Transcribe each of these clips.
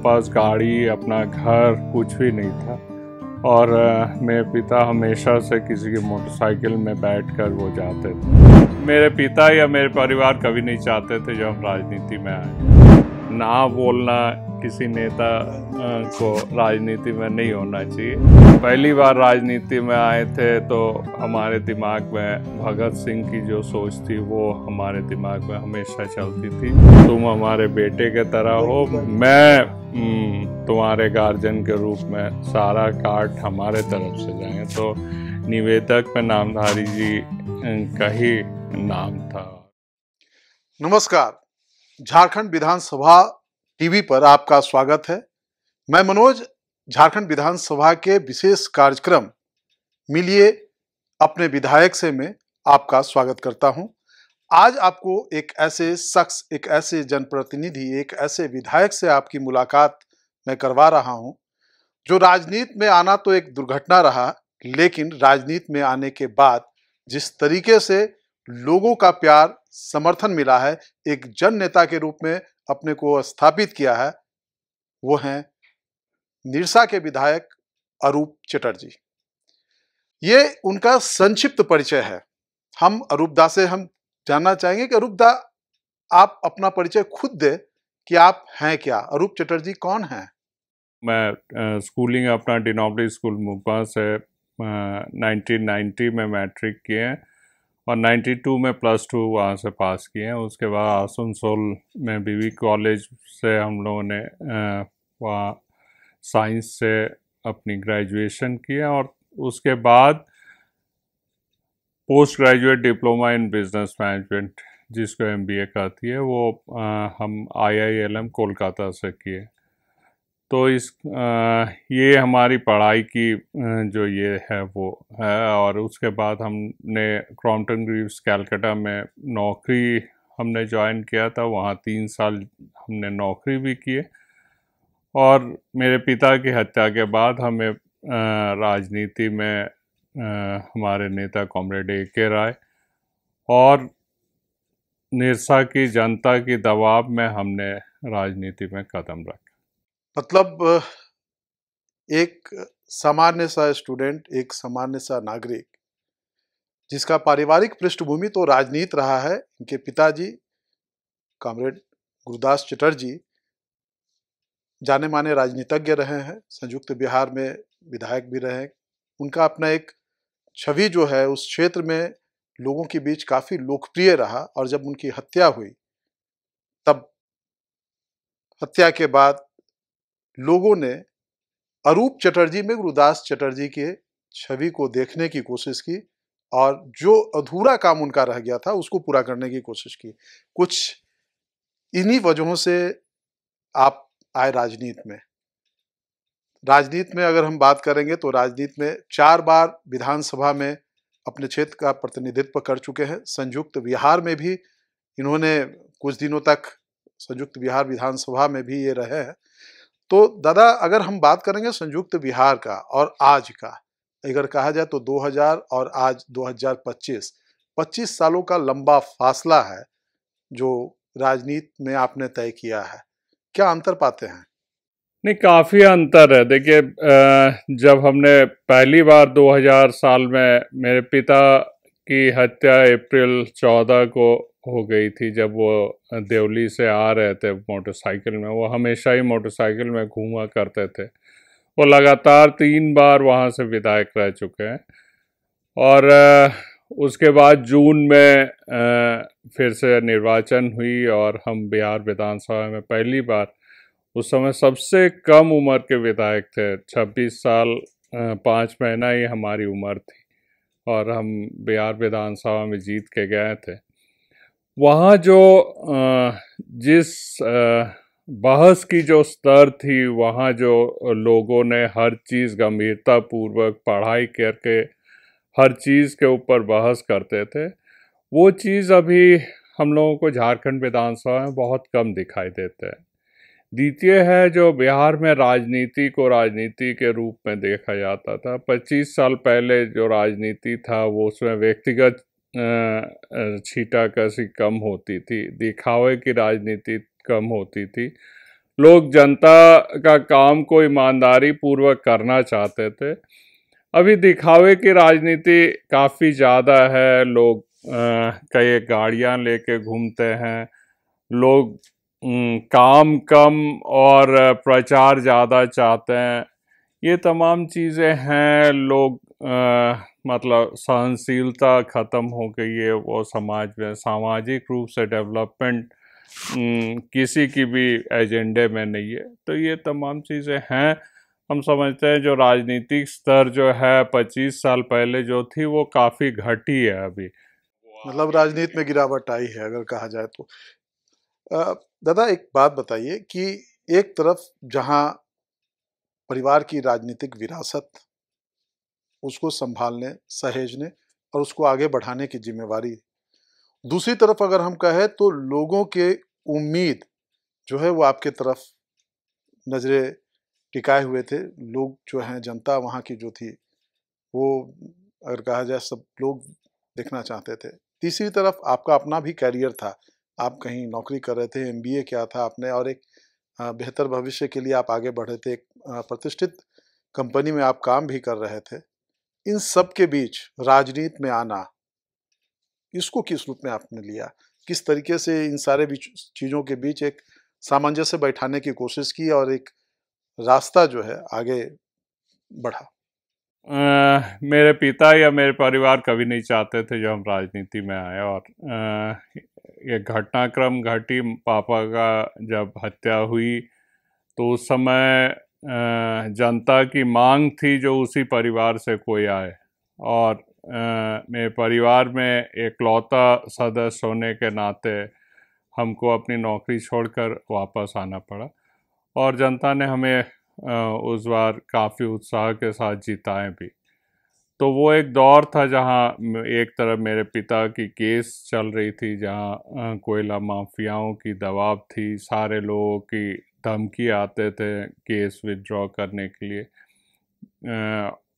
पास गाड़ी, अपना घर कुछ भी नहीं था। और मेरे पिता हमेशा से किसी की मोटरसाइकिल में बैठकर वो जाते थे। मेरे पिता या मेरे परिवार कभी नहीं चाहते थे जब हम राजनीति में आए। ना बोलना किसी नेता को राजनीति में नहीं होना चाहिए। पहली बार राजनीति में आए थे तो हमारे दिमाग में भगत सिंह की जो सोच थी वो हमारे दिमाग में हमेशा चलती थी। तुम हमारे बेटे के तरह हो, मैं तुम्हारे गार्जियन के रूप में, सारा कार्ड हमारे तरफ से जाएंगे। तो निवेदक में नामधारी जी का ही नाम था। नमस्कार, झारखंड विधानसभा टीवी पर आपका स्वागत है। मैं मनोज, झारखंड विधानसभा के विशेष कार्यक्रम मिलिए अपने विधायक से मैं आपका स्वागत करता हूं। आज आपको एक ऐसे शख्स, एक ऐसे जनप्रतिनिधि, एक ऐसे विधायक से आपकी मुलाकात मैं करवा रहा हूं जो राजनीति में आना तो एक दुर्घटना रहा, लेकिन राजनीति में आने के बाद जिस तरीके से लोगों का प्यार, समर्थन मिला है, एक जन नेता के रूप में अपने को स्थापित किया है, वो हैं निरसा के विधायक अरूप चटर्जी। ये उनका संक्षिप्त परिचय है। हम अरूप दा से हम जानना चाहेंगे कि अरूप दा, आप अपना परिचय खुद दे कि आप हैं क्या, अरूप चटर्जी कौन हैं? मैं स्कूलिंग अपना डिनोबली स्कूल मुंबई से 1990 में मैट्रिक किए हैं और 92 में +2 वहाँ से पास किए हैं। उसके बाद आसनसोल में बीवी कॉलेज से हम लोगों ने वहाँ साइंस से अपनी ग्रेजुएशन किया और उसके बाद post graduate diploma in business management, जिसको MBA कहती है, वो हम IILM कोलकाता से किए। तो ये हमारी पढ़ाई की जो ये है वो है। और उसके बाद हमने क्रॉम्पटन ग्रीव्स कलकत्ता में नौकरी हमने ज्वाइन किया था। वहाँ 3 साल हमने नौकरी भी किए और मेरे पिता की हत्या के बाद हमें राजनीति में हमारे नेता कॉमरेड A.K. राय और निरसा की जनता की दबाव में हमने राजनीति में कदम रखा। मतलब एक सामान्य सा स्टूडेंट, एक सामान्य सा नागरिक जिसका पारिवारिक पृष्ठभूमि तो राजनीति रहा है। इनके पिताजी कॉमरेड गुरदास चटर्जी जाने माने राजनीतिज्ञ रहे हैं, संयुक्त बिहार में विधायक भी रहे। उनका अपना एक छवि जो है उस क्षेत्र में लोगों के बीच काफी लोकप्रिय रहा। और जब उनकी हत्या हुई तब हत्या के बाद लोगों ने अरूप चटर्जी में गुरदास चटर्जी के छवि को देखने की कोशिश की और जो अधूरा काम उनका रह गया था उसको पूरा करने की कोशिश की। कुछ इन्हीं वजहों से आप आए राजनीति में। राजनीति में अगर हम बात करेंगे तो राजनीति में 4 बार विधानसभा में अपने क्षेत्र का प्रतिनिधित्व कर चुके हैं। संयुक्त बिहार में भी इन्होंने कुछ दिनों तक संयुक्त बिहार विधानसभा में भी ये रहे हैं। तो दादा, अगर हम बात करेंगे संयुक्त बिहार का और आज का, अगर कहा जाए तो 2000 और आज 2025 सालों का लंबा फासला है जो राजनीति में आपने तय किया है। क्या अंतर पाते हैं? नहीं, काफ़ी अंतर है। देखिए, जब हमने पहली बार 2000 साल में, मेरे पिता की हत्या अप्रैल 14 को हो गई थी जब वो देवली से आ रहे थे मोटरसाइकिल में। वो हमेशा ही मोटरसाइकिल में घूमा करते थे। वो लगातार 3 बार वहाँ से विधायक रह चुके हैं। और उसके बाद जून में फिर से निर्वाचन हुई और हम बिहार विधानसभा में पहली बार, उस समय सबसे कम उम्र के विधायक थे, 26 साल 5 महीना ही हमारी उम्र थी और हम बिहार विधानसभा में जीत के गए थे। वहाँ जो जिस बहस की जो स्तर थी, वहाँ जो लोगों ने हर चीज़ गंभीरता पूर्वक पढ़ाई करके हर चीज़ के ऊपर बहस करते थे, वो चीज़ अभी हम लोगों को झारखंड विधानसभा में बहुत कम दिखाई देते हैं। द्वितीय है, जो बिहार में राजनीति को राजनीति के रूप में देखा जाता था। 25 साल पहले जो राजनीति था वो उसमें व्यक्तिगत छींटाकशी कम होती थी, दिखावे की राजनीति कम होती थी। लोग जनता का काम को ईमानदारी पूर्वक करना चाहते थे। अभी दिखावे की राजनीति काफ़ी ज़्यादा है। लोग कई गाड़ियां लेके घूमते हैं। लोग काम कम और प्रचार ज़्यादा चाहते हैं। ये तमाम चीज़ें हैं। लोग मतलब सहनशीलता ख़त्म हो गई है वो समाज में। सामाजिक रूप से डेवलपमेंट किसी की भी एजेंडे में नहीं है। तो ये तमाम चीज़ें हैं। हम समझते हैं जो राजनीतिक स्तर जो है 25 साल पहले जो थी वो काफ़ी घटी है अभी। मतलब राजनीति में गिरावट आई है अगर कहा जाए तो। दादा एक बात बताइए कि एक तरफ जहां परिवार की राजनीतिक विरासत, उसको संभालने, सहेजने और उसको आगे बढ़ाने की जिम्मेवारी, दूसरी तरफ अगर हम कहें तो लोगों के उम्मीद जो है वो आपके तरफ नजरें टिकाए हुए थे। लोग जो हैं, जनता वहाँ की जो थी वो अगर कहा जाए सब लोग देखना चाहते थे। तीसरी तरफ आपका अपना भी करियर था। आप कहीं नौकरी कर रहे थे, एमबीए किया था आपने और एक बेहतर भविष्य के लिए आप आगे बढ़े थे। एक प्रतिष्ठित कंपनी में आप काम भी कर रहे थे। इन सब के बीच राजनीति में आना, इसको किस रूप में आपने लिया? किस तरीके से इन सारे बीच चीज़ों के बीच एक सामंजस्य बैठाने की कोशिश की और एक रास्ता जो है आगे बढ़ा? मेरे पिता या मेरे परिवार कभी नहीं चाहते थे जो हम राजनीति में आए। और ये घटनाक्रम घटी पापा का जब हत्या हुई तो उस समय जनता की मांग थी जो उसी परिवार से कोई आए। और मेरे परिवार में एकलौता सदस्य होने के नाते हमको अपनी नौकरी छोड़कर वापस आना पड़ा। और जनता ने हमें उस बार काफ़ी उत्साह के साथ जिताए भी। तो वो एक दौर था जहाँ एक तरफ मेरे पिता की केस चल रही थी, जहाँ कोयला माफियाओं की दबाव थी, सारे लोगों की धमकी आते थे केस विथड्रॉ करने के लिए।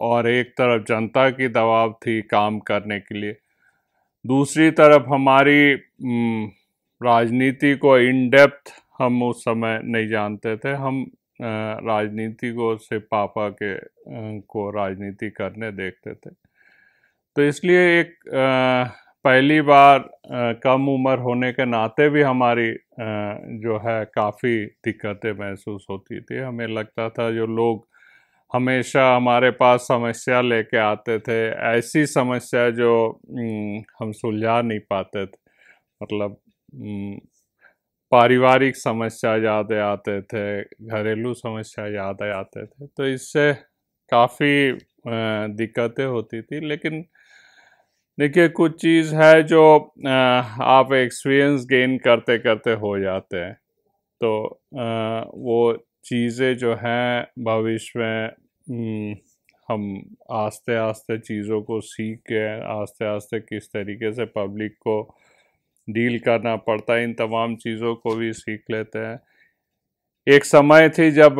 और एक तरफ जनता की दबाव थी काम करने के लिए। दूसरी तरफ हमारी राजनीति को इन डेप्थ हम उस समय नहीं जानते थे। हम राजनीति को सिर्फ पापा के को राजनीति करने देखते थे। तो इसलिए एक पहली बार कम उम्र होने के नाते भी हमारी जो है काफ़ी दिक्कतें महसूस होती थी। हमें लगता था जो लोग हमेशा हमारे पास समस्या लेके आते थे, ऐसी समस्या जो हम सुलझा नहीं पाते थे। मतलब पारिवारिक समस्या ज़्यादा आते थे, घरेलू समस्या ज़्यादा आते थे। तो इससे काफ़ी दिक्कतें होती थी। लेकिन देखिए कुछ चीज़ है जो आप एक्सपीरियंस गेन करते करते हो जाते हैं। तो वो चीज़ें जो हैं भविष्य में हम आस्ते आस्ते चीज़ों को सीख के आस्ते आस्ते किस तरीके से पब्लिक को डील करना पड़ता है, इन तमाम चीज़ों को भी सीख लेते हैं। एक समय थी जब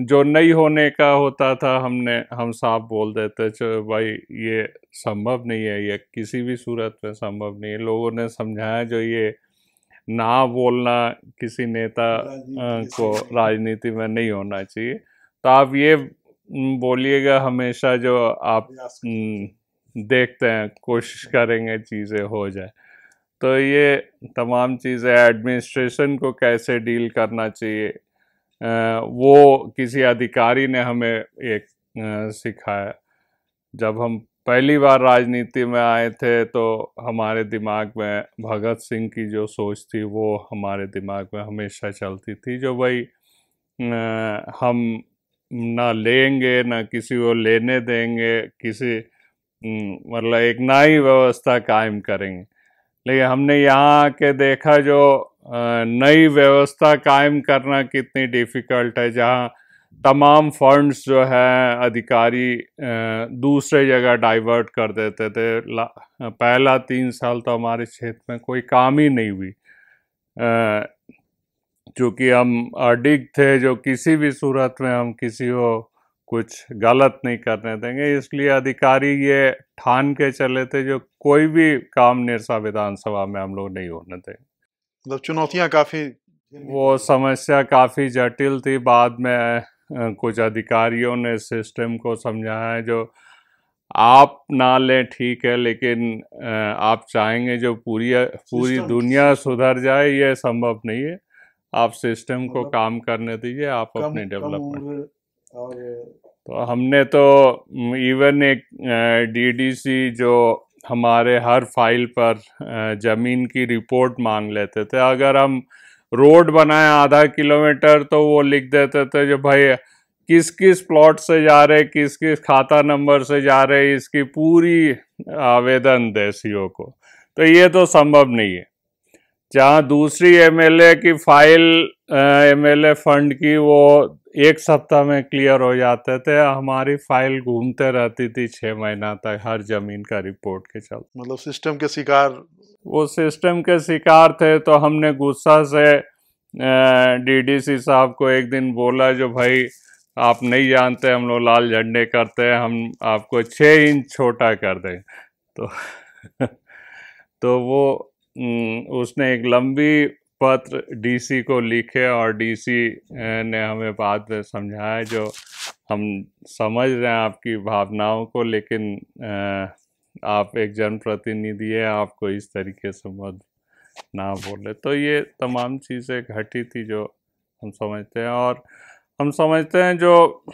जो नहीं होने का होता था हम साफ बोल देते चलो भाई ये संभव नहीं है, ये किसी भी सूरत में संभव नहीं है। लोगों ने समझाया जो ये ना बोलना किसी नेता को राजनीति में नहीं होना चाहिए। तो आप ये बोलिएगा हमेशा जो आप देखते हैं, कोशिश करेंगे चीज़ें हो जाए। तो ये तमाम चीज़ें एडमिनिस्ट्रेशन को कैसे डील करना चाहिए वो किसी अधिकारी ने हमें एक सिखाया। जब हम पहली बार राजनीति में आए थे तो हमारे दिमाग में भगत सिंह की जो सोच थी वो हमारे दिमाग में हमेशा चलती थी, जो भाई हम ना लेंगे ना किसी को लेने देंगे, किसी मतलब एक न्यायी व्यवस्था कायम करेंगे। लेकिन हमने यहाँ आके देखा जो नई व्यवस्था कायम करना कितनी डिफ़िकल्ट है, जहाँ तमाम फंड्स जो है अधिकारी दूसरे जगह डाइवर्ट कर देते थे। पहला 3 साल तो हमारे क्षेत्र में कोई काम ही नहीं हुई, क्योंकि हम अडिग थे जो किसी भी सूरत में हम किसी को कुछ गलत नहीं करने देंगे। इसलिए अधिकारी ये ठान के चले थे जो कोई भी काम निरसा विधानसभा में हम लोग नहीं होने देंगे। मतलब चुनौतियां काफी झेलनी वो पड़ी। समस्या काफ़ी जटिल थी। बाद में कुछ अधिकारियों ने सिस्टम को समझाया है, जो आप ना लें ठीक है, लेकिन आप चाहेंगे जो पूरी पूरी सिस्टम दुनिया सिस्टम सुधर जाए, ये संभव नहीं है। आप सिस्टम को मतलब काम करने दीजिए, आप कम अपनी कम डेवलपमेंट। उम्र और तो हमने तो इवन एक डीडीसी जो हमारे हर फाइल पर ज़मीन की रिपोर्ट मांग लेते थे। अगर हम रोड बनाए आधा किलोमीटर तो वो लिख देते थे जो भाई किस किस प्लॉट से जा रहे, किस किस खाता नंबर से जा रहे, इसकी पूरी आवेदन दे सीओ को। तो ये तो संभव नहीं है। जहाँ दूसरी एमएलए की फाइल, एमएलए फंड की, वो एक सप्ताह में क्लियर हो जाते थे, हमारी फाइल घूमते रहती थी 6 महीना तक हर जमीन का रिपोर्ट के चलते। मतलब सिस्टम के शिकार। वो सिस्टम के शिकार थे। तो हमने गुस्सा से डीडीसी साहब को एक दिन बोला जो भाई आप नहीं जानते, हम लोग लाल झंडे करते हैं, हम आपको 6 इंच छोटा कर दें। तो तो वो उसने एक लंबी पत्र डीसी को लिखे, और डीसी ने हमें बाद में समझाया जो हम समझ रहे हैं आपकी भावनाओं को, लेकिन आप एक जनप्रतिनिधि है, आपको इस तरीके से मत ना बोले। तो ये तमाम चीज़ें घटी थी जो हम समझते हैं। और हम समझते हैं जो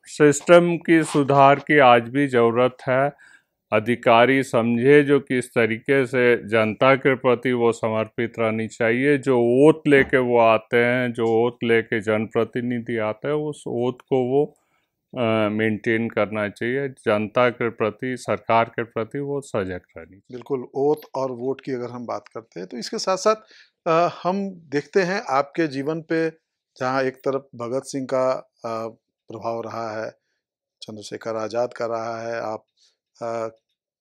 सिस्टम की सुधार की आज भी ज़रूरत है। अधिकारी समझे जो किस तरीके से जनता के प्रति वो समर्पित रहनी चाहिए। जो ओथ लेके वो आते हैं, जो ओथ लेके जनप्रतिनिधि आते हैं, उस ओथ को वो मेंटेन करना चाहिए। जनता के प्रति, सरकार के प्रति वो सजग रहनी चाहिए। बिल्कुल, ओथ और वोट की अगर हम बात करते हैं तो इसके साथ-साथ हम देखते हैं आपके जीवन पे, जहाँ एक तरफ भगत सिंह का प्रभाव रहा है, चंद्रशेखर आज़ाद का रहा है, आप अ,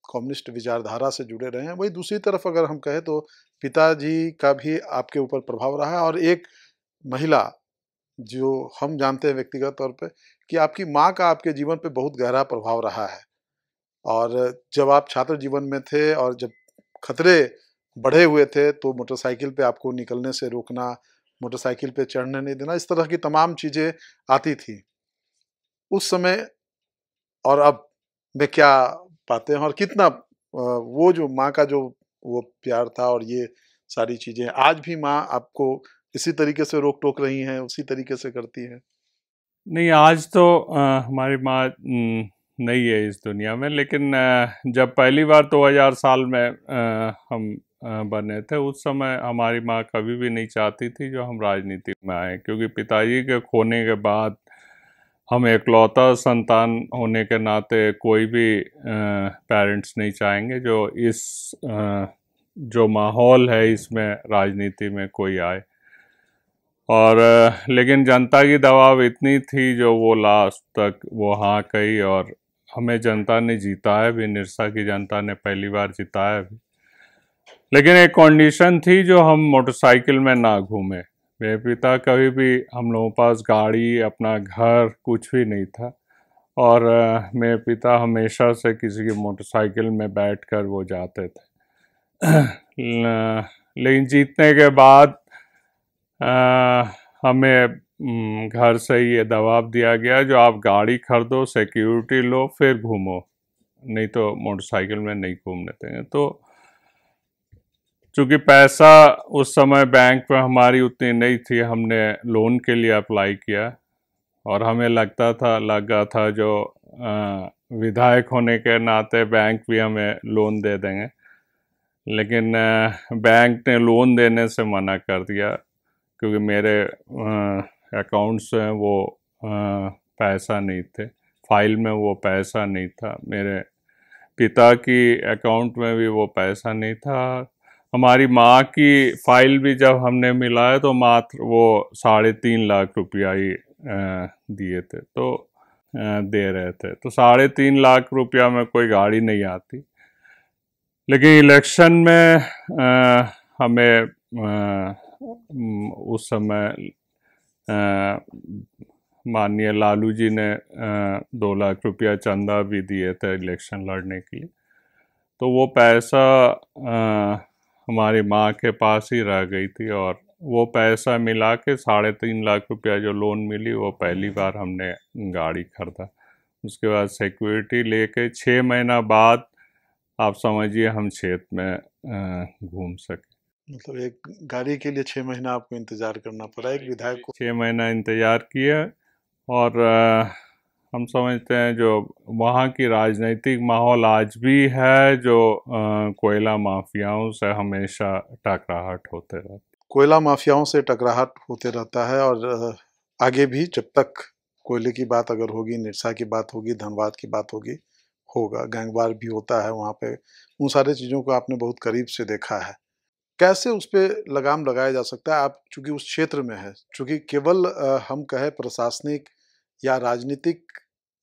कम्युनिस्ट विचारधारा से जुड़े रहे हैं। वहीं दूसरी तरफ अगर हम कहें तो पिताजी का भी आपके ऊपर प्रभाव रहा है, और एक महिला जो हम जानते हैं व्यक्तिगत तौर पे कि आपकी माँ का आपके जीवन पे बहुत गहरा प्रभाव रहा है। और जब आप छात्र जीवन में थे और जब खतरे बढ़े हुए थे तो मोटरसाइकिल पे आपको निकलने से रोकना, मोटरसाइकिल पे चढ़ने नहीं देना, इस तरह की तमाम चीज़ें आती थी। उस समय और अब में क्या पाते हैं, और कितना वो जो माँ का जो वो प्यार था और ये सारी चीज़ें, आज भी माँ आपको इसी तरीके से रोक-टोक रही हैं, उसी तरीके से करती हैं? नहीं, आज तो हमारी माँ नहीं है इस दुनिया में, लेकिन जब पहली बार 2000 साल में हम बने थे, उस समय हमारी माँ कभी भी नहीं चाहती थी जो हम राजनीति में आए, क्योंकि पिताजी के खोने के बाद हम एकलौता संतान होने के नाते कोई भी पेरेंट्स नहीं चाहेंगे जो इस जो माहौल है इसमें राजनीति में कोई आए। और लेकिन जनता की दबाव इतनी थी जो वो लास्ट तक वो हाँ कही, और हमें जनता ने जिताया भी, निरसा की जनता ने पहली बार जिताया भी। लेकिन एक कंडीशन थी जो हम मोटरसाइकिल में ना घूमे। मेरे पिता कभी भी, हम लोगों के पास गाड़ी, अपना घर कुछ भी नहीं था, और मेरे पिता हमेशा से किसी की मोटरसाइकिल में बैठकर वो जाते थे। लेकिन जीतने के बाद हमें घर से ये दबाव दिया गया जो आप गाड़ी खरीदो, सिक्योरिटी लो, फिर घूमो, नहीं तो मोटरसाइकिल में नहीं घूमने देंगे। तो चूँकि पैसा उस समय बैंक में हमारी उतनी नहीं थी, हमने लोन के लिए अप्लाई किया, और हमें लगा था जो विधायक होने के नाते बैंक भी हमें लोन दे देंगे। लेकिन बैंक ने लोन देने से मना कर दिया, क्योंकि मेरे अकाउंट्स हैं वो पैसा नहीं थे, फाइल में वो पैसा नहीं था, मेरे पिता की अकाउंट में भी वो पैसा नहीं था। हमारी माँ की फाइल भी जब हमने मिलाया तो मात्र वो 3.5 लाख रुपया ही दिए थे, तो दे रहे थे। तो 3.5 लाख रुपया में कोई गाड़ी नहीं आती। लेकिन इलेक्शन में हमें उस समय माननीय लालू जी ने 2 लाख रुपया चंदा भी दिए थे इलेक्शन लड़ने के लिए। तो वो पैसा हमारी माँ के पास ही रह गई थी, और वो पैसा मिला के 3.5 लाख रुपया जो लोन मिली, वो पहली बार हमने गाड़ी खरीदा। उसके बाद सिक्योरिटी लेके 6 महीना बाद आप समझिए हम क्षेत्र में घूम सके। मतलब एक गाड़ी के लिए 6 महीना आपको इंतजार करना पड़ा एक विधायक को। 6 महीना इंतजार किया। और हम समझते हैं जो वहाँ की राजनीतिक माहौल आज भी है, जो कोयला माफियाओं से हमेशा टकराहट होते रहते। कोयला माफियाओं से टकराहट होते रहता है, और आगे भी जब तक कोयले की बात अगर होगी, निरसा की बात होगी, धनबाद की बात होगी, होगा। गैंगवार भी होता है वहाँ पे। उन सारी चीज़ों को आपने बहुत करीब से देखा है। कैसे उस पे लगाम लगाया जा सकता है? आप चूँकि उस क्षेत्र में हैं, चूँकि केवल हम कहें प्रशासनिक या राजनीतिक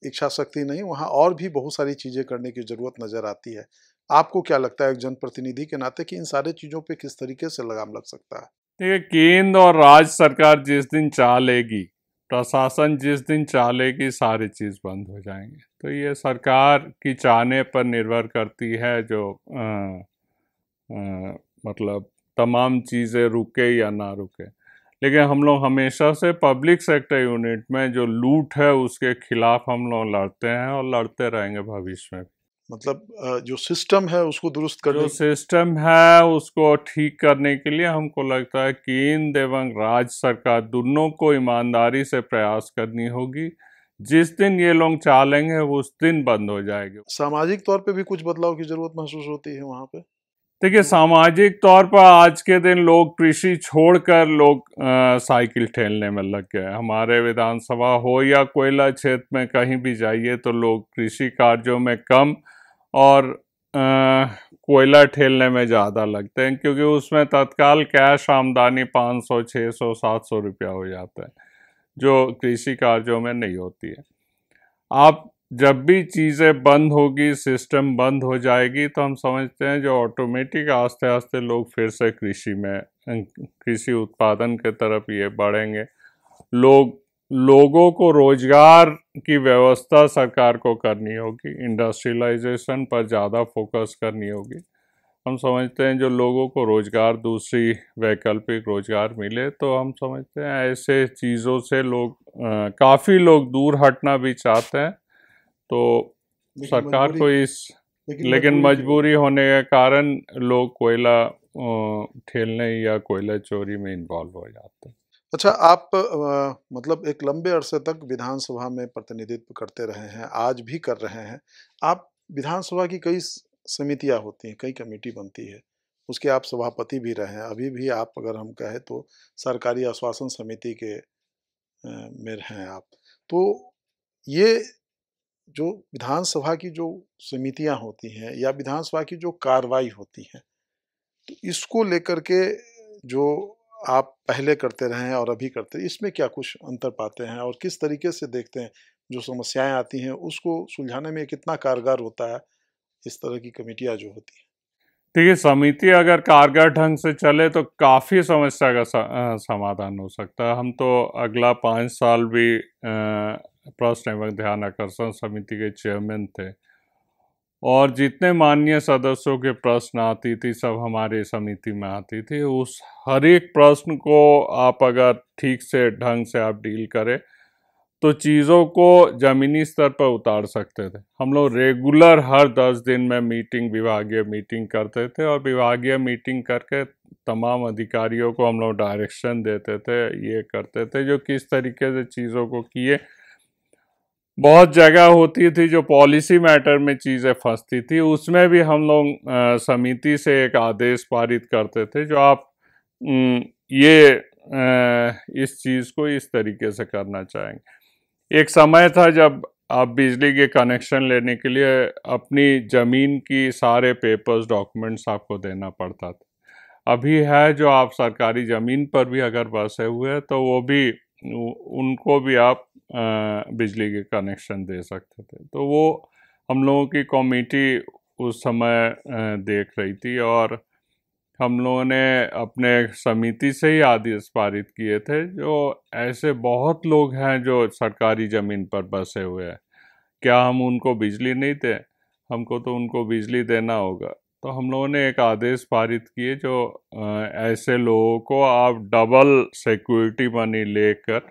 इच्छा शक्ति नहीं, वहाँ और भी बहुत सारी चीज़ें करने की ज़रूरत नज़र आती है। आपको क्या लगता है एक जनप्रतिनिधि के नाते कि इन सारी चीज़ों पे किस तरीके से लगाम लग सकता है? देखिए, केंद्र और राज्य सरकार जिस दिन चाह लेगी, प्रशासन जिस दिन चाह लेगी, सारी चीज़ बंद हो जाएंगे। तो ये सरकार की चाहने पर निर्भर करती है, जो मतलब तमाम चीज़ें रुके या ना रुके। लेकिन हम लोग हमेशा से पब्लिक सेक्टर यूनिट में जो लूट है उसके खिलाफ हम लोग लड़ते हैं और लड़ते रहेंगे भविष्य में। मतलब जो सिस्टम है उसको दुरुस्त करने, जो सिस्टम है उसको ठीक करने के लिए हमको लगता है केंद्र एवं राज्य सरकार दोनों को ईमानदारी से प्रयास करनी होगी। जिस दिन ये लोग चालेंगे उस दिन बंद हो जाएगी। सामाजिक तौर पे भी कुछ बदलाव की जरूरत महसूस होती है वहाँ पे? देखिए, सामाजिक तौर पर आज के दिन लोग कृषि छोड़कर लोग साइकिल ठेलने में लग गए। हमारे विधानसभा हो या कोयला क्षेत्र में कहीं भी जाइए तो लोग कृषि कार्यों में कम और कोयला ठेलने में ज़्यादा लगते हैं, क्योंकि उसमें तत्काल कैश आमदनी 500, 600, 700 रुपया हो जाता है, जो कृषि कार्यों में नहीं होती है। आप जब भी चीज़ें बंद होगी, सिस्टम बंद हो जाएगी, तो हम समझते हैं जो ऑटोमेटिक आस्ते आस्ते लोग फिर से कृषि उत्पादन के तरफ ये बढ़ेंगे। लोगों को रोजगार की व्यवस्था सरकार को करनी होगी, इंडस्ट्रियलाइजेशन पर ज़्यादा फोकस करनी होगी। हम समझते हैं जो लोगों को रोजगार, दूसरी वैकल्पिक रोजगार मिले, तो हम समझते हैं ऐसे चीज़ों से लोग काफ़ी लोग दूर हटना भी चाहते हैं। तो सरकार को लेकिन मजबूरी होने के कारण लोग कोयला ठेलने या कोयला चोरी में इन्वॉल्व हो जाते हैं। अच्छा, आप मतलब एक लंबे अरसे तक विधानसभा में प्रतिनिधित्व करते रहे हैं, आज भी कर रहे हैं। आप विधानसभा की कई समितियां होती हैं, कई कमेटी बनती है, उसके आप सभापति भी रहे हैं। अभी भी आप अगर हम कहें तो सरकारी आश्वासन समिति के में हैं आप। तो ये जो विधानसभा की जो समितियां होती हैं या विधानसभा की जो कार्रवाई होती है, तो इसको लेकर के जो आप पहले करते रहे हैं और अभी करते हैं, इसमें क्या कुछ अंतर पाते हैं और किस तरीके से देखते हैं जो समस्याएं आती हैं उसको सुलझाने में कितना कारगर होता है इस तरह की कमेटियां जो होती हैं? देखिए, समिति अगर कारगर ढंग से चले तो काफ़ी समस्या का समाधान हो सकता है। हम तो अगला 5 साल भी प्रश्न एवं ध्यान आकर्षण समिति के चेयरमैन थे, और जितने माननीय सदस्यों के प्रश्न आती थी सब हमारे समिति में आती थी। उस हर एक प्रश्न को आप अगर ठीक से ढंग से आप डील करें तो चीज़ों को ज़मीनी स्तर पर उतार सकते थे। हम लोग रेगुलर हर 10 दिन में विभागीय मीटिंग करते थे, और विभागीय मीटिंग करके तमाम अधिकारियों को हम लोग डायरेक्शन देते थे, ये करते थे जो किस तरीके से चीज़ों को किए। बहुत जगह होती थी जो पॉलिसी मैटर में चीज़ें फंसती थी, उसमें भी हम लोग समिति से एक आदेश पारित करते थे जो आप इस चीज़ को इस तरीके से करना चाहेंगे। एक समय था जब आप बिजली के कनेक्शन लेने के लिए अपनी ज़मीन की सारे पेपर्स, डॉक्यूमेंट्स आपको देना पड़ता था। अभी है जो आप सरकारी ज़मीन पर भी अगर बसे हुए हैं तो वो भी उनको भी आप बिजली के कनेक्शन दे सकते थे। तो वो हम लोगों की कमेटी उस समय देख रही थी, और हम लोगों ने अपने समिति से ही आदेश पारित किए थे जो ऐसे बहुत लोग हैं जो सरकारी ज़मीन पर बसे हुए हैं, क्या हम उनको बिजली नहीं दें? हमको तो उनको बिजली देना होगा। तो हम लोगों ने एक आदेश पारित किए जो ऐसे लोगों को आप डबल सिक्योरिटी मनी लेकर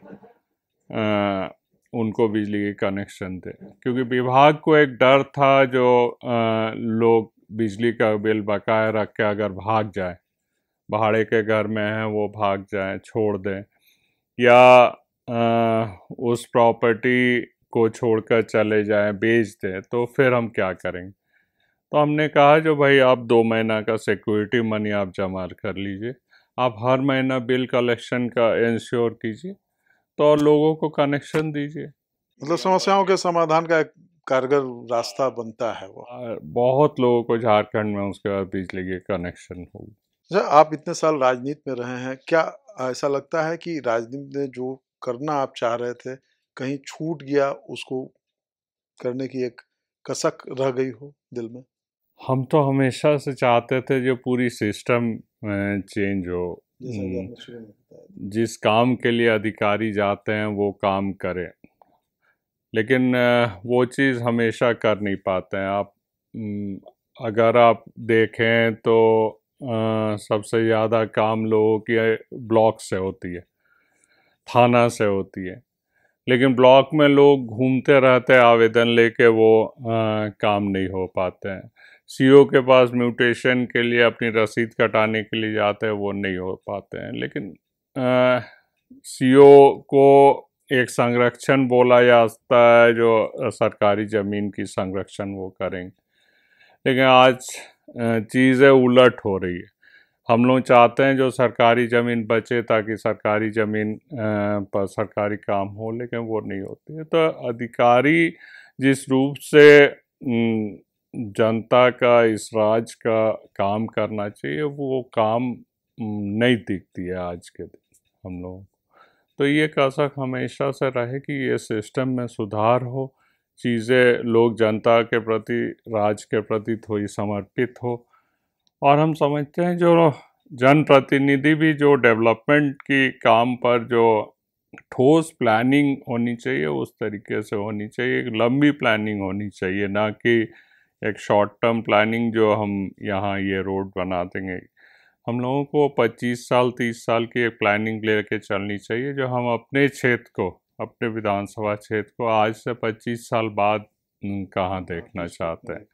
उनको बिजली के कनेक्शन दें, क्योंकि विभाग को एक डर था जो लोग बिजली का बिल बकाया रख के अगर भाग जाए, भाड़े के घर में हैं वो भाग जाएं, छोड़ दें, या उस प्रॉपर्टी को छोड़कर चले जाएं, बेच दें, तो फिर हम क्या करेंगे। तो हमने कहा जो भाई आप 2 महीना का सिक्योरिटी मनी आप जमा कर लीजिए, आप हर महीना बिल कलेक्शन का इंश्योर कीजिए, तो और लोगों को कनेक्शन दीजिए। मतलब समस्याओं के समाधान का एक कारगर रास्ता बनता है वो। बहुत लोगों को झारखंड में उसके बाद बिजली के कनेक्शन हो। अच्छा, आप इतने साल राजनीति में रहे हैं, क्या ऐसा लगता है कि राजनीति में जो करना आप चाह रहे थे कहीं छूट गया, उसको करने की एक कसक रह गई हो दिल में? हम तो हमेशा से चाहते थे जो पूरी सिस्टम चेंज हो, जैसा कि आपने शुरू में बताया। जिस काम के लिए अधिकारी जाते हैं वो काम करें, लेकिन वो चीज़ हमेशा कर नहीं पाते हैं। आप अगर आप देखें तो सबसे ज़्यादा काम लोगों की ब्लॉक से होती है, थाना से होती है, लेकिन ब्लॉक में लोग घूमते रहते हैं आवेदन लेके, वो काम नहीं हो पाते हैं। सीओ के पास म्यूटेशन के लिए अपनी रसीद कटाने के लिए जाते हैं, वो नहीं हो पाते हैं। लेकिन सीओ को एक संरक्षण बोला जाता है जो सरकारी ज़मीन की संरक्षण वो करेंगे, लेकिन आज चीज़ें उलट हो रही है। हम लोग चाहते हैं जो सरकारी ज़मीन बचे ताकि सरकारी ज़मीन पर सरकारी काम हो, लेकिन वो नहीं होती है। तो अधिकारी जिस रूप से जनता का, इस राज का काम करना चाहिए, वो काम नहीं दिखती है आज के दिन हम लोग। तो ये कसक हमेशा से रहे कि ये सिस्टम में सुधार हो, चीज़ें लोग जनता के प्रति, राज के प्रति थोड़ी समर्पित हो। और हम समझते हैं जो जनप्रतिनिधि भी जो डेवलपमेंट की काम पर जो ठोस प्लानिंग होनी चाहिए उस तरीके से होनी चाहिए, एक लंबी प्लानिंग होनी चाहिए, ना कि एक शॉर्ट टर्म प्लानिंग जो हम यहाँ ये रोड बना देंगे। हम लोगों को 25 साल 30 साल की एक प्लानिंग लेके चलनी चाहिए, जो हम अपने क्षेत्र को, अपने विधानसभा क्षेत्र को आज से 25 साल बाद कहाँ देखना चाहते हैं।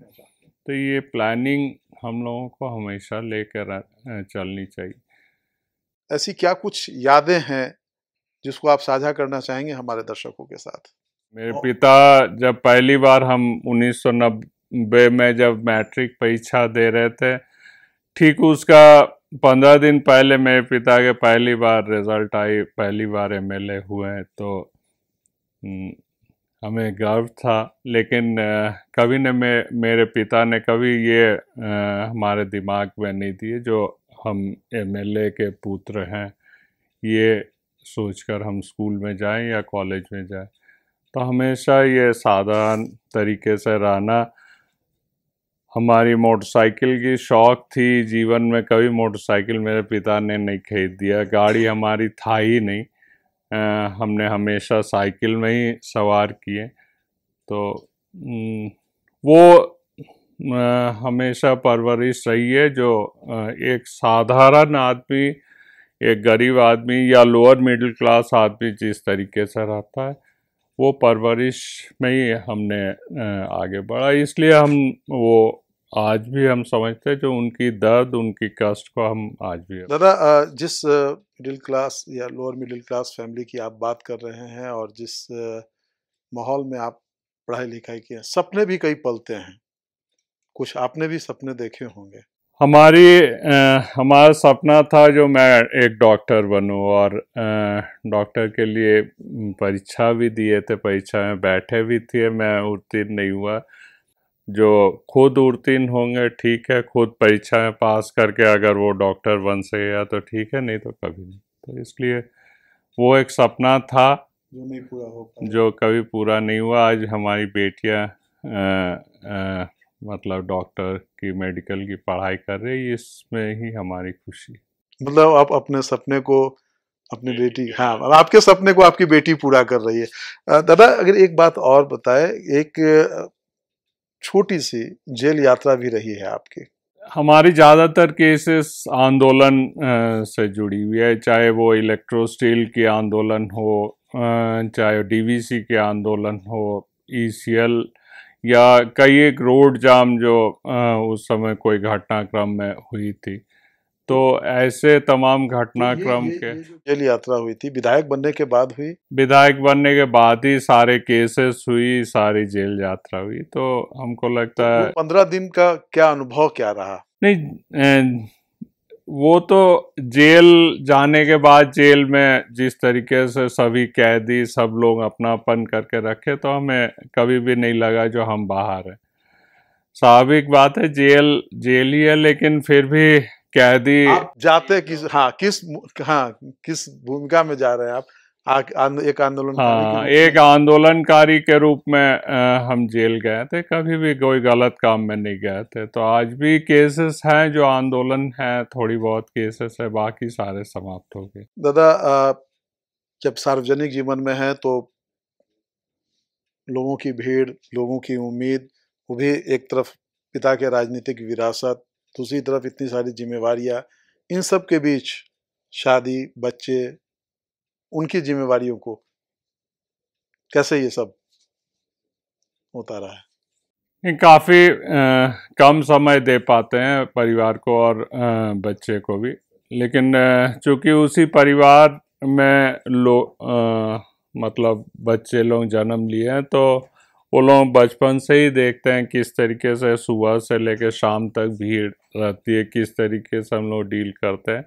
तो ये प्लानिंग हम लोगों को हमेशा लेकर चलनी चाहिए। ऐसी क्या कुछ यादें हैं जिसको आप साझा करना चाहेंगे हमारे दर्शकों के साथ? मेरे पिता जब पहली बार, हम 1990 में जब मैट्रिक परीक्षा दे रहे थे, ठीक उसका 15 दिन पहले मेरे पिता के पहली बार रिजल्ट आई, पहली बार एमएलए हुए हैं। तो हमें गर्व था, लेकिन कभी न मेरे पिता ने कभी ये हमारे दिमाग में नहीं दिए जो हम एमएलए के पुत्र हैं, ये सोचकर हम स्कूल में जाएं या कॉलेज में जाएं। तो हमेशा ये साधारण तरीके से रहना। हमारी मोटरसाइकिल की शौक़ थी, जीवन में कभी मोटरसाइकिल मेरे पिता ने नहीं खरीद दिया, गाड़ी हमारी था ही नहीं, हमने हमेशा साइकिल में ही सवार किए। तो वो हमेशा परवरिश रही है जो एक साधारण आदमी, एक गरीब आदमी या लोअर मिडिल क्लास आदमी जिस तरीके से रहता है, वो परवरिश में ही हमने आगे बढ़ा। इसलिए हम वो आज भी हम समझते हैं जो उनकी दर्द, उनकी कष्ट को हम आज भी। दादा, जिस मिडिल क्लास या लोअर मिडिल क्लास फैमिली की आप बात कर रहे हैं और जिस माहौल में आप पढ़ाई लिखाई किए, सपने भी कई पलते हैं, कुछ आपने भी सपने देखे होंगे। हमारा सपना था जो मैं एक डॉक्टर बनूं, और डॉक्टर के लिए परीक्षा भी दिए थे, परीक्षा में बैठे भी थे, मैं उत्तीर्ण नहीं हुआ। जो खुद उत्तीर्ण होंगे ठीक है, खुद परीक्षा में पास करके अगर वो डॉक्टर बन सकेगा तो ठीक है, नहीं तो कभी नहीं। तो इसलिए वो एक सपना था जो नहीं पूरा हो पाया, जो कभी पूरा नहीं हुआ। आज हमारी बेटियां मतलब डॉक्टर की, मेडिकल की पढ़ाई कर रही है, इसमें ही हमारी खुशी। मतलब आप अपने सपने को अपनी बेटी, हाँ, आपके सपने को आपकी बेटी पूरा कर रही है। दादा, अगर एक बात और बताए, एक छोटी सी जेल यात्रा भी रही है आपकी। हमारी ज़्यादातर केसेस आंदोलन से जुड़ी हुई है, चाहे वो इलेक्ट्रो स्टील की आंदोलन हो, चाहे डीवीसी के आंदोलन हो, ईसीएल, या कई एक रोड जाम जो उस समय कोई घटनाक्रम में हुई थी। तो ऐसे तमाम घटनाक्रम के ये जो जेल यात्रा हुई थी विधायक बनने के बाद हुई? विधायक बनने के बाद ही सारे केसेस हुई, सारी जेल यात्रा हुई। तो हमको लगता तो वो है 15 दिन का क्या अनुभव क्या रहा? नहीं, वो तो जेल जाने के बाद जेल में जिस तरीके से सभी कैदी सब लोग अपनापन करके रखे, तो हमें कभी भी नहीं लगा जो हम बाहर हैं। स्वाभाविक बात है, जेल जेल ही है, लेकिन फिर भी कैदी आप जाते किस, हाँ, किस भूमिका में जा रहे हैं आप? एक आंदोलनकारी के हाँ, रूप एक में? आंदोलनकारी के रूप में हम जेल गए थे, कभी भी कोई गलत काम में नहीं गए थे। तो आज भी केसेस हैं जो आंदोलन है, थोड़ी बहुत केसेस है, बाकी सारे समाप्त हो गए। दादा, जब सार्वजनिक जीवन में है तो लोगों की भीड़, लोगों की उम्मीद, वो भी एक तरफ पिता के राजनीतिक विरासत, दूसरी तरफ इतनी सारी जिम्मेवारियां, इन सब के बीच शादी, बच्चे, उनकी जिम्मेवारियों को कैसे ये सब होता रहा है? ये काफ़ी कम समय दे पाते हैं परिवार को और बच्चे को भी, लेकिन चूंकि उसी परिवार में मतलब बच्चे लोग जन्म लिए हैं, तो वो लोग बचपन से ही देखते हैं किस तरीके से सुबह से लेकर शाम तक भीड़ रहती है, किस तरीके से हम लोग डील करते हैं।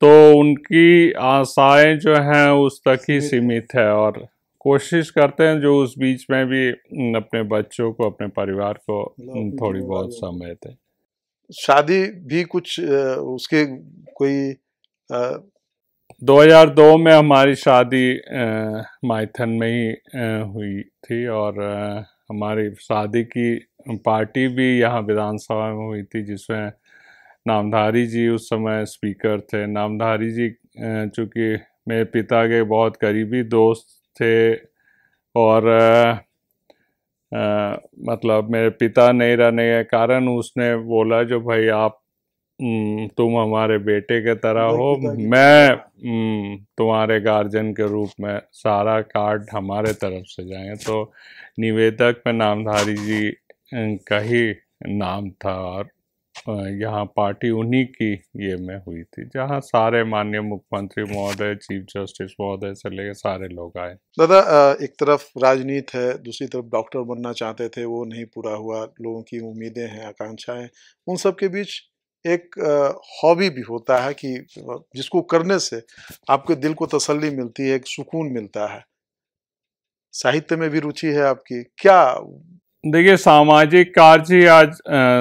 तो उनकी आशाएं जो हैं उस तक ही सीमित है, और कोशिश करते हैं जो उस बीच में भी अपने बच्चों को, अपने परिवार को थोड़ी बहुत समय दें। शादी भी कुछ उसके कोई 2002 में हमारी शादी माइथन में ही हुई थी, और हमारी शादी की पार्टी भी यहाँ विधानसभा में हुई थी, जिसमें नामधारी जी उस समय स्पीकर थे। नामधारी जी चूँकि मेरे पिता के बहुत करीबी दोस्त थे, और मतलब मेरे पिता नहीं रहने के कारण उसने बोला जो भाई आप तुम हमारे बेटे के तरह हो, मैं तुम्हारे गार्जियन के रूप में, सारा कार्ड हमारे तरफ से जाएंगे। तो निवेदक में नामधारी जी का ही नाम था, और यहाँ पार्टी उन्हीं की ये में हुई थी, जहाँ सारे माननीय मुख्यमंत्री महोदय, चीफ जस्टिस महोदय से लेकर सारे लोग आए। दादा, एक तरफ राजनीति है, दूसरी तरफ डॉक्टर बनना चाहते थे, वो नहीं पूरा हुआ, लोगों की उम्मीदें हैं, आकांक्षाएं, उन सब के बीच एक हॉबी भी होता है कि जिसको करने से आपके दिल को तसल्ली मिलती है, एक सुकून मिलता है। साहित्य में भी रुचि है आपकी क्या? देखिए, सामाजिक कार्य ही आज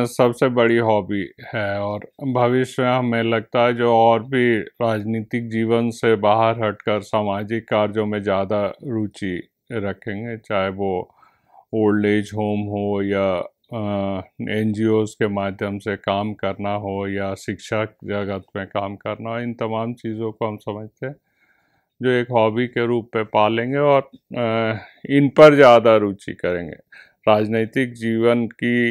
सबसे बड़ी हॉबी है, और भविष्य में हमें लगता है जो और भी राजनीतिक जीवन से बाहर हटकर सामाजिक कार्यों में ज़्यादा रुचि रखेंगे, चाहे वो ओल्ड एज होम हो, या एनजीओज के माध्यम से काम करना हो, या शिक्षा जगत में काम करना हो। इन तमाम चीज़ों को हम समझते हैं जो एक हॉबी के रूप में पालेंगे, और इन पर ज़्यादा रुचि करेंगे। राजनीतिक जीवन की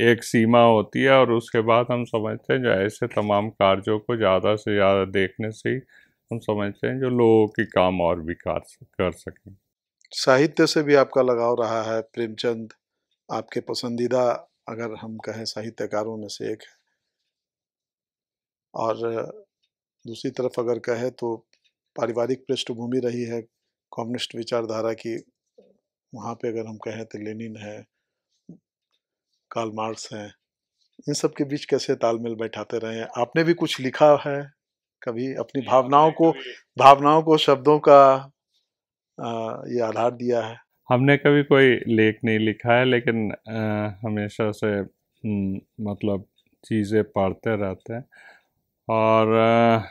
एक सीमा होती है, और उसके बाद हम समझते हैं जो ऐसे तमाम कार्यों को ज़्यादा से ज़्यादा देखने से ही हम समझते हैं जो लोगों की काम और भी कर सकें। साहित्य से भी आपका लगाव रहा है। प्रेमचंद आपके पसंदीदा, अगर हम कहें, साहित्यकारों में से एक है, और दूसरी तरफ अगर कहें तो पारिवारिक पृष्ठभूमि रही है कम्युनिस्ट विचारधारा की। वहाँ पे अगर हम कहें तो लेनिन है, कार्ल मार्क्स हैं। इन सब के बीच कैसे तालमेल बैठाते रहे हैं? आपने भी कुछ लिखा है कभी? अपनी भावनाओं को शब्दों का ये आधार दिया है? हमने कभी कोई लेख नहीं लिखा है, लेकिन हमेशा से मतलब चीज़ें पढ़ते रहते हैं, और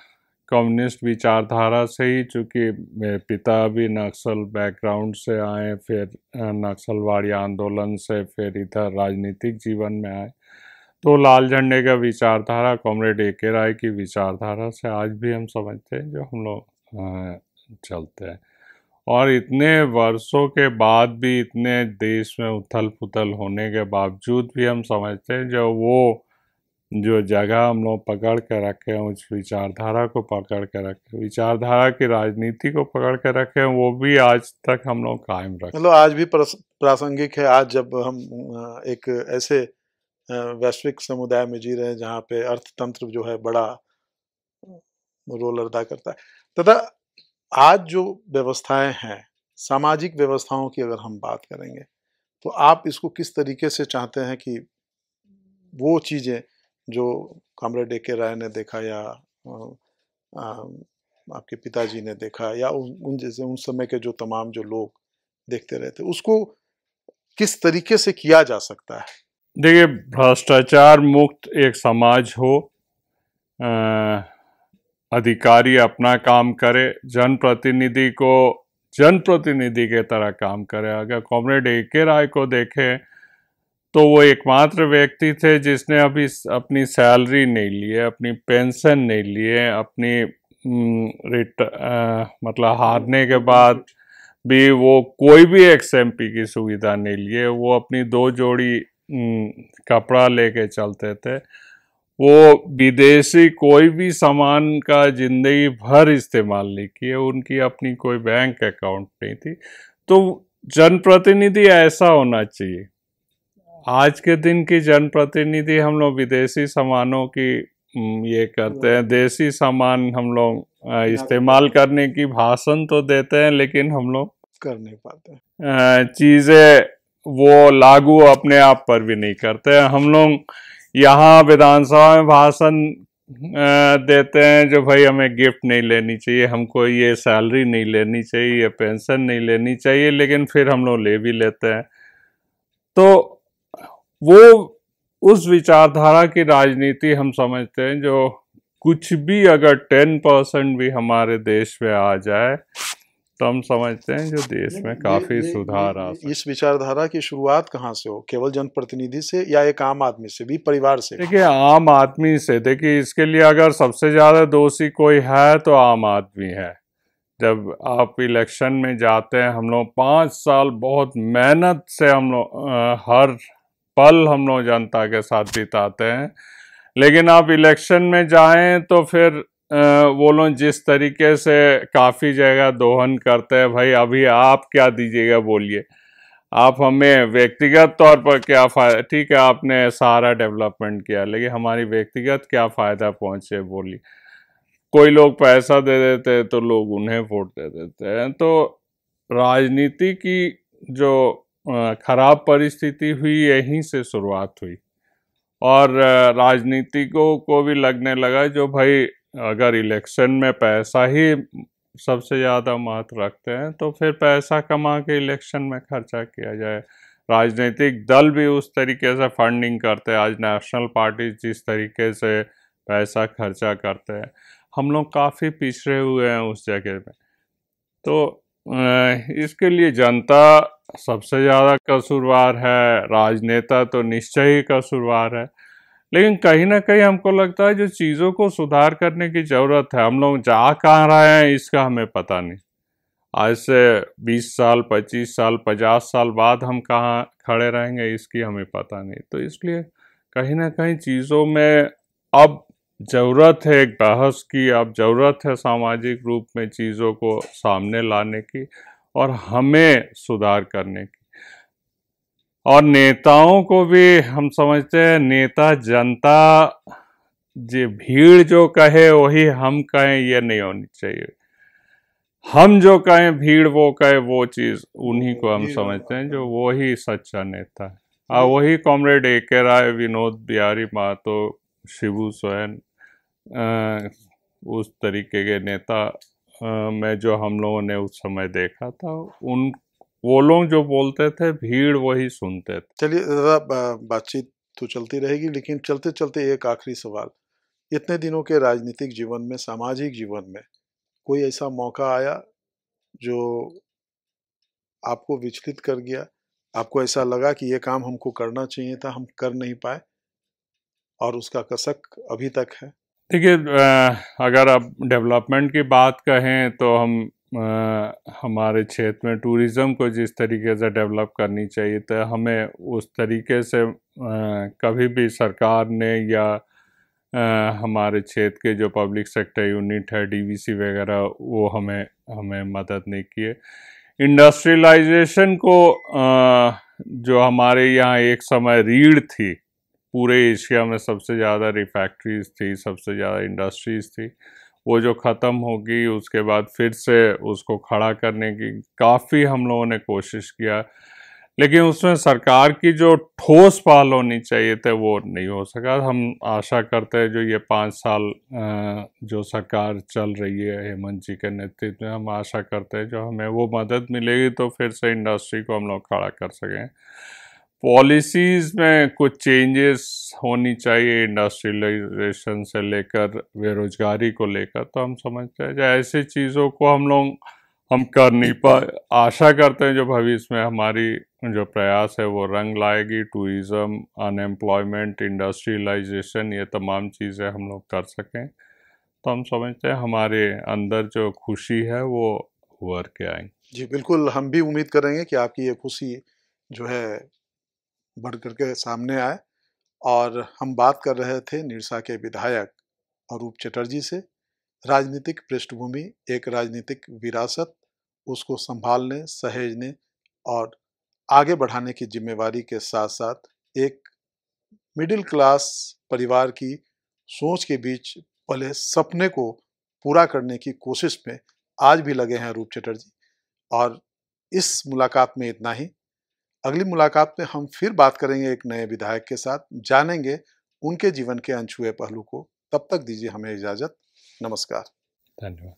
कम्युनिस्ट विचारधारा से ही, चूँकि मेरे पिता भी नक्सल बैकग्राउंड से आए, फिर नक्सलवाड़ी आंदोलन से फिर इधर राजनीतिक जीवन में आए, तो लाल झंडे का विचारधारा, कॉमरेड ए.के. राय की विचारधारा से आज भी हम समझते हैं जो हम लोग चलते हैं। और इतने वर्षों के बाद भी, इतने देश में उथल पुथल होने के बावजूद भी हम समझते हैं जो वो जो जगह हम लोग पकड़ के रखे हैं, उस विचारधारा को पकड़ के रखे, विचारधारा की राजनीति को पकड़ के रखे हैं, वो भी आज तक हम लोग कायम रखें। मतलब आज भी प्रासंगिक है। आज जब हम एक ऐसे वैश्विक समुदाय में जी रहे हैं जहाँ पे अर्थतंत्र जो है बड़ा रोल अदा करता है, तथा आज जो व्यवस्थाएं हैं, सामाजिक व्यवस्थाओं की अगर हम बात करेंगे, तो आप इसको किस तरीके से चाहते हैं कि वो चीज़ें जो कॉमरेड ए के राय ने देखा या अ, आपके पिताजी ने देखा या उन जैसे उन समय के जो तमाम जो लोग देखते रहते, उसको किस तरीके से किया जा सकता है? देखिए, भ्रष्टाचार मुक्त एक समाज हो, अधिकारी अपना काम करे, जनप्रतिनिधि को जनप्रतिनिधि के तरह काम करे। अगर कॉमरेड ए के राय को देखें तो वो एकमात्र व्यक्ति थे जिसने अभी अपनी सैलरी नहीं ली है, अपनी पेंशन नहीं ली है, अपनी मतलब हारने के बाद भी वो कोई भी एक्सएमपी की सुविधा नहीं लिए। वो अपनी 2 जोड़ी कपड़ा लेके चलते थे। वो विदेशी कोई भी सामान का जिंदगी भर इस्तेमाल नहीं किए, उनकी अपनी कोई बैंक अकाउंट नहीं थी। तो जनप्रतिनिधि ऐसा होना चाहिए। आज के दिन की जनप्रतिनिधि हम लोग विदेशी सामानों की ये करते हैं, देसी सामान हम लोग इस्तेमाल करने की भाषण तो देते हैं, लेकिन हम लोग कर नहीं पाते, चीजें वो लागू अपने आप पर भी नहीं करते हैं। हम लोग यहाँ विधानसभा में भाषण देते हैं जो भाई हमें गिफ्ट नहीं लेनी चाहिए, हमको ये सैलरी नहीं लेनी चाहिए, ये पेंशन नहीं लेनी चाहिए, लेकिन फिर हम लोग ले भी लेते हैं। तो वो उस विचारधारा की राजनीति हम समझते हैं जो कुछ भी अगर 10% भी हमारे देश में आ जाए तो हम समझते हैं जो देश में काफी सुधार आ सकता है। इस विचारधारा की शुरुआत कहाँ से हो? केवल जनप्रतिनिधि से या एक आम आदमी से भी, परिवार से? देखिए, आम आदमी से। देखिए, इसके लिए अगर सबसे ज्यादा दोषी कोई है तो आम आदमी है। जब आप इलेक्शन में जाते हैं, हम लोग 5 साल बहुत मेहनत से हम लोग हर पल हम लोग जनता के साथ बिताते हैं, लेकिन आप इलेक्शन में जाएं तो फिर वो लोग जिस तरीके से काफ़ी जगह दोहन करते हैं, भाई अभी आप क्या दीजिएगा बोलिए, आप हमें व्यक्तिगत तौर पर क्या फ़ायदा, ठीक है आपने सारा डेवलपमेंट किया, लेकिन हमारी व्यक्तिगत क्या फ़ायदा पहुँचे बोलिए। कोई लोग पैसा दे देते हैं तो लोग उन्हें वोट दे देते हैं। तो राजनीति की जो खराब परिस्थिति हुई, यहीं से शुरुआत हुई। और राजनीतिकों को भी लगने लगा जो भाई अगर इलेक्शन में पैसा ही सबसे ज़्यादा महत्व रखते हैं तो फिर पैसा कमा के इलेक्शन में खर्चा किया जाए। राजनीतिक दल भी उस तरीके से फंडिंग करते हैं। आज नेशनल पार्टी जिस तरीके से पैसा खर्चा करते हैं, हम लोग काफ़ी पिछड़े हुए हैं उस जगह में। तो इसके लिए जनता सबसे ज़्यादा कसूरवार है, राजनेता तो निश्चय ही कसूरवार है। लेकिन कहीं ना कहीं हमको लगता है जो चीज़ों को सुधार करने की ज़रूरत है, हम लोग जा कहाँ रहे हैं इसका हमें पता नहीं। आज से 20 साल, 25 साल, 50 साल बाद हम कहाँ खड़े रहेंगे इसकी हमें पता नहीं। तो इसलिए कहीं ना कहीं चीज़ों में अब ज़रूरत है एक बहस की, अब ज़रूरत है सामाजिक रूप में चीज़ों को सामने लाने की और हमें सुधार करने की। और नेताओं को भी हम समझते हैं, नेता जनता जो भीड़ जो कहे वही हम कहें, ये नहीं होनी चाहिए। हम जो कहें भीड़ वो कहे, वो चीज़ उन्हीं को हम समझते हैं जो वही सच्चा नेता है। वही कॉमरेड ए के राय, विनोद बिहारी महतो, शिबू सोरेन, उस तरीके के नेता में जो हम लोगों ने उस समय देखा था, उन वो लोग जो बोलते थे भीड़ वही सुनते थे। चलिए, ज़रा बातचीत तो चलती रहेगी, लेकिन चलते चलते एक आखिरी सवाल। इतने दिनों के राजनीतिक जीवन में, सामाजिक जीवन में कोई ऐसा मौका आया जो आपको विचलित कर गया? आपको ऐसा लगा कि ये काम हमको करना चाहिए था, हम कर नहीं पाए, और उसका कसक अभी तक है? देखिए, अगर आप डेवलपमेंट की बात कहें तो हम हमारे क्षेत्र में टूरिज़्म को जिस तरीके से डेवलप करनी चाहिए तो हमें उस तरीके से कभी भी सरकार ने या हमारे क्षेत्र के जो पब्लिक सेक्टर यूनिट है, डीवीसी वगैरह, वो हमें मदद नहीं किए। इंडस्ट्रियलाइजेशन को जो हमारे यहाँ एक समय रीढ़ थी, पूरे एशिया में सबसे ज़्यादा रिफैक्ट्रीज थी, सबसे ज़्यादा इंडस्ट्रीज थी, वो जो ख़त्म होगी उसके बाद फिर से उसको खड़ा करने की काफ़ी हम लोगों ने कोशिश किया, लेकिन उसमें सरकार की जो ठोस पहल होनी चाहिए थे वो नहीं हो सका। हम आशा करते हैं जो ये 5 साल जो सरकार चल रही है हेमंत जी के नेतृत्व में, हम आशा करते हैं जो हमें वो मदद मिलेगी तो फिर से इंडस्ट्री को हम लोग खड़ा कर सकें। पॉलिसीज़ में कुछ चेंजेस होनी चाहिए इंडस्ट्रियलाइजेशन से लेकर बेरोजगारी को लेकर, तो हम समझते हैं जो ऐसी चीज़ों को हम कर नहीं पाए। आशा करते हैं जो भविष्य में हमारी जो प्रयास है वो रंग लाएगी। टूरिज़्म, अनएम्प्लॉयमेंट, इंडस्ट्रियलाइजेशन, ये तमाम चीज़ें हम लोग कर सकें, तो हम समझते हैं हमारे अंदर जो खुशी है वो उभर के आएंगी। जी बिल्कुल, हम भी उम्मीद करेंगे कि आपकी ये खुशी जो है बढ़ कर के सामने आए। और हम बात कर रहे थे निरसा के विधायक अरूप चटर्जी से। राजनीतिक पृष्ठभूमि, एक राजनीतिक विरासत, उसको संभालने, सहेजने और आगे बढ़ाने की जिम्मेवारी के साथ साथ एक मिडिल क्लास परिवार की सोच के बीच पले सपने को पूरा करने की कोशिश में आज भी लगे हैं अरूप चटर्जी। और इस मुलाकात में इतना ही। अगली मुलाकात में हम फिर बात करेंगे एक नए विधायक के साथ, जानेंगे उनके जीवन के अनछुए पहलू को। तब तक दीजिए हमें इजाज़त। नमस्कार। धन्यवाद।